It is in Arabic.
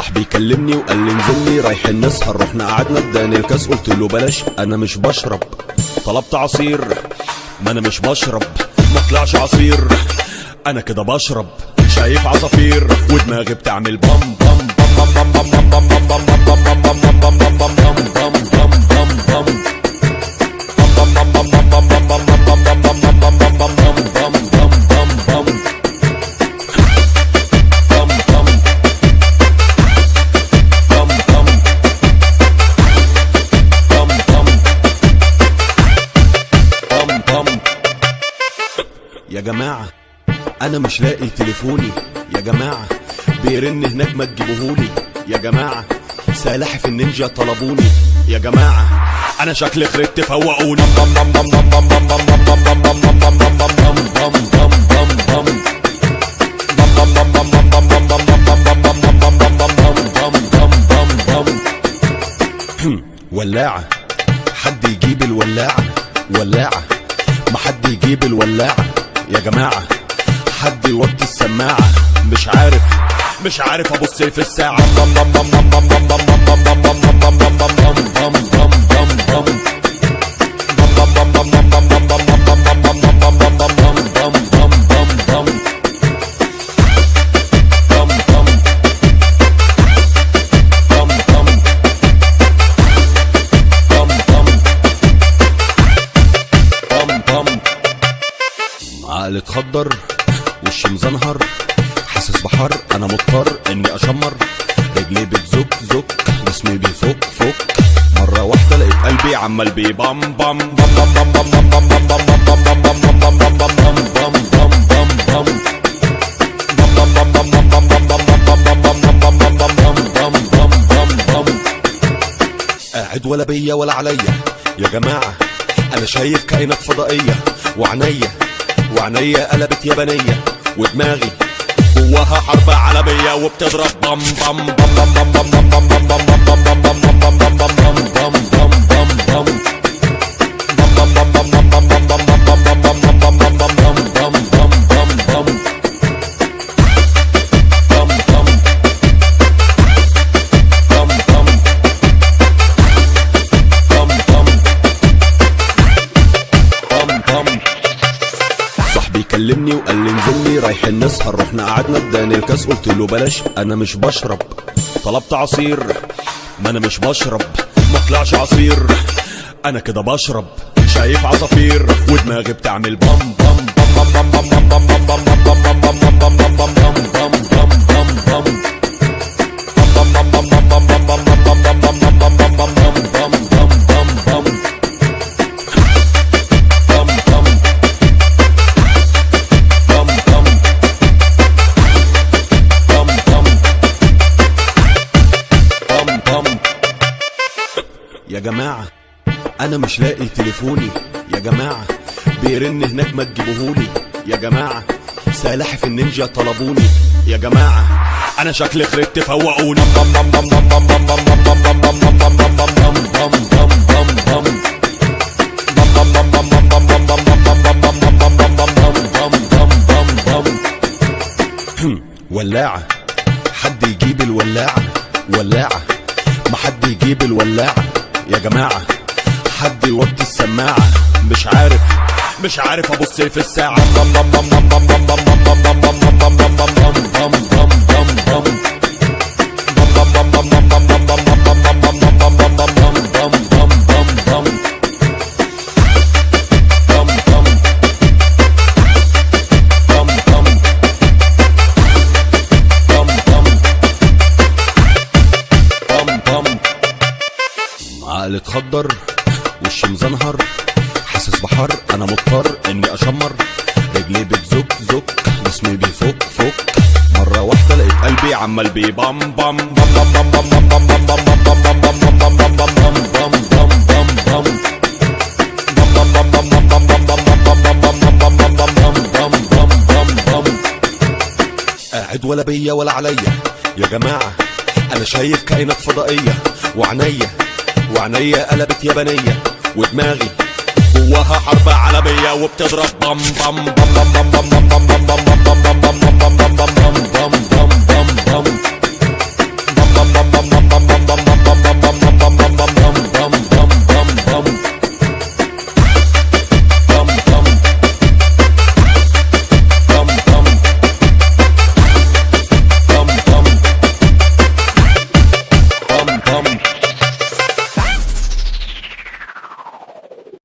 صاحبي كلمني وقال لي انزل لي رايحين نسهر، رحنا قعدنا اداني الكاس قلت له بلاش انا مش بشرب. طلبت عصير ما انا مش بشرب، ما طلعش عصير انا كده بشرب. شايف عصافير ودماغي بتعمل بام بام بام بام بام بام بام بام بام بام بام بام بام بام بام بام بام بام يا جماعة أنا مش لاقي تليفوني، يا جماعة بيرن هناك ما تجيبوهولي، يا جماعة سلاحف النينجا طلبوني، يا جماعة أنا شكلي خربت فوقوني. ولاعة حد يجيب الولاعة، ولاعة ما حد يجيب الولاعة، يا جماعة حد يوطي السماعة. مش عارف ابص في الساعة. عقلي اتخدر وشي مزنهر، حاسس بحر انا مضطر اني اشمر، رجلي بتزك زك جسمي بيفك فك، مرة واحدة لقيت قلبي عمال بيبام بام بام بام بام بام بام بام بام بام بام بام بام قاعد ولا بيا ولا عليا، يا جماعة انا شايف كائنات فضائية، وعينيا قلبت يابانية، ودماغي جواها حرب عالمية وبتضرب بام بام بام بام بام بام بام بام بام بام بام بام بام بام كلمني وقال لي انزل لي رايحين نسهر، رحنا قعدنا اداني الكاس قلت له بلاش انا مش بشرب. طلبت عصير ما انا مش بشرب، ما طلعش عصير انا كده بشرب. شايف عصافير ودماغي بتعمل بام بام بام بام بام بام بام بام بام بام بام بام بام يا جماعة أنا مش لاقي تليفوني، يا جماعة بيرن هناك ما تجيبوهولي، يا جماعة سلاحف النينجا طلبوني، يا جماعة أنا شكلي خربت فوقوني. ولاعة حد يجيب الولاعة، ولاعة ما حد يجيب الولاعة، يا جماعة حد يوطي السماعة. مش عارف ابص في الساعة. عقلي اتخدر وشي مزنهر، حاسس بحر انا مضطر اني اشمر، رجلي بتزك زك جسمي بيفك فك، مرة واحدة لقيت قلبي عمال بيبام بام بام بام بام بام بام بام بام بام قاعد ولا بيا ولا عليا، يا جماعة انا شايف كائنات فضائية، وعينيا قلبت يابانية، ودماغي جواها حرب عالمية وبتضرب بام بام بام بام بام بام بام بام بام بام بام بام بام بام بام بام بام